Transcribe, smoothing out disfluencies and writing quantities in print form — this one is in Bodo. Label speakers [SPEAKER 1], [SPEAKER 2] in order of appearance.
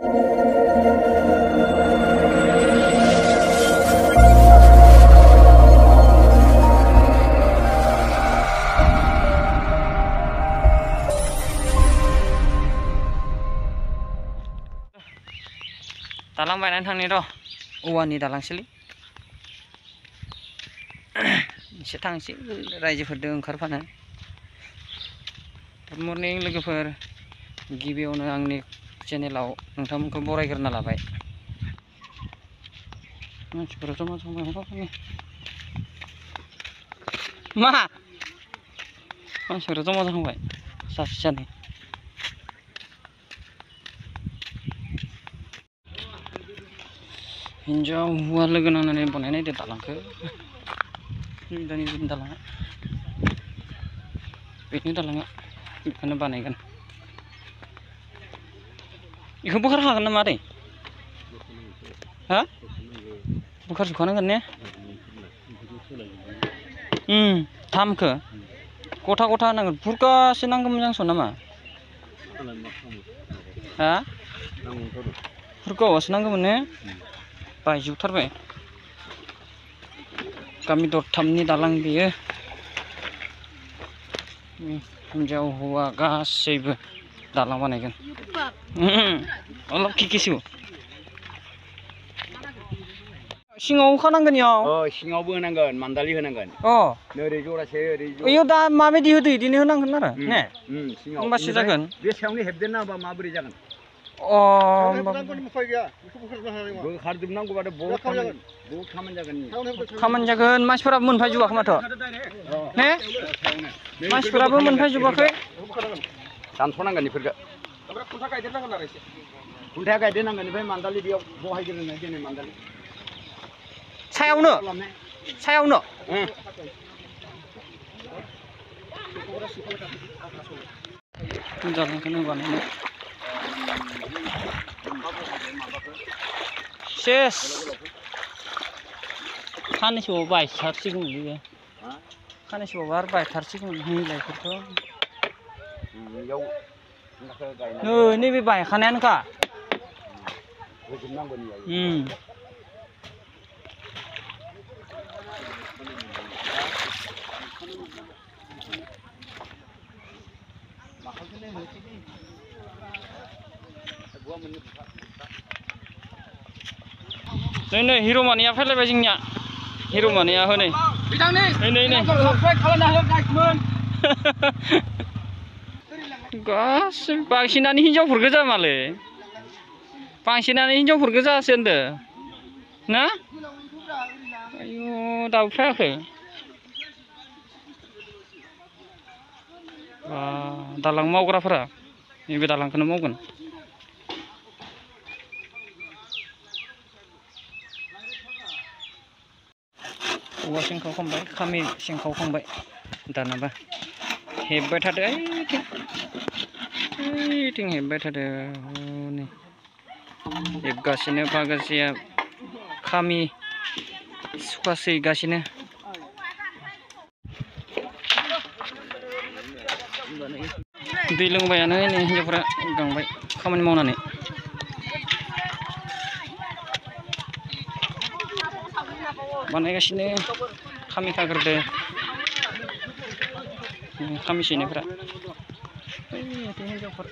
[SPEAKER 1] दालां बायनानै थांनि र' औवानि दालांसोलै एसे थांसै रायजोफोरजों ओंखारफानो। गुड मर्निं लोगोफोर, गिबियावनो आंनि चेनेलाव नोंथांमोनखौ बरायग्रोना लाबाय। मानसिफोरा जमा जमा मा मानसिफोरा जमा जाहांबाय सासे सानै। हिन्जाव हौवा लोगो नांनानै बानायनायदो दालांखौ। दानि दालाङा बेनि दालाङा बेखौनो बानायगोन। बेखौ बोखार हागोन नामा दै? हा बोखारजोबखानांगोन ने? थामखो गथा गथा होनांगोन। फुरगासे नांगौमोन जांसन नामा? हा फुरगावासो नांगौमोन ने? बायजोबथारबाय। गामि दरथामनि दालां बेयो। हिन्जाव हौवा गासैबो दालां बानायगोन। अलप खिखिसु सिङाव खानांगोन इयाव।
[SPEAKER 2] सिङावबो होनांगोन, मान्दालि होनांगोन। ओरै जरासे ओरै
[SPEAKER 1] इयाव दा माबायदि होदो इदिनो होनांगोन आरो ने? होमबासो जागोन।
[SPEAKER 2] बे सायावनो हेबदेरना होबा माबोरै जागोन? बोखारजोबनांगौबाथ' बहुद खामानि जागोन।
[SPEAKER 1] खामानि जागोन। मानसिफोराबो मोनफैजोबाखै माथो ने? मानसिफोराबो मोनफैजोबाखै।
[SPEAKER 2] दानस'नांगोन बेफोरखौ। खुन्था गायदेरनांगोन आरो एसे। खुन्थाया गायदेरनांगोन, ओमफ्राय मान्दालि बेयाव बहायग्रोनाय दोनो मान्दालि।
[SPEAKER 1] सायावनो सायावनो दालांखौनो बानायनो सेस खानैसोआव बायथारसिगौमोन बेयो। खानैसोआवबा आरो बायथारसिगौमोन बिलाइफोरखौ। नैबे बायखानायानोखा। नै हिर'मानिया फैलायबाय जोंनिया। हिर'मानिया हनै गासिबो बांसिनानो हिनजावफोर गोजा मालै। बांसिनानो हिनजावफोर गोजासो होनदो ना? आयु दाबो फैयाखै। दालां मावग्राफोरा नैबे दालांखौनो मावगोन। औवा सिंखावखांबाय, खामि सिंखावखांबाय। दानाबा हेब्बाय थादो ओइथिं हेब्बाय थादो हनै हेबगासिनो फागासिया खामि सुखासैगासिनो। दै लोंबायानो हिन्जावफोरा गांबाय खामानि मावनानै। बानायगासिनो खामि खाग्रोदो खामि सैनायफोरा। हिन्जावफोर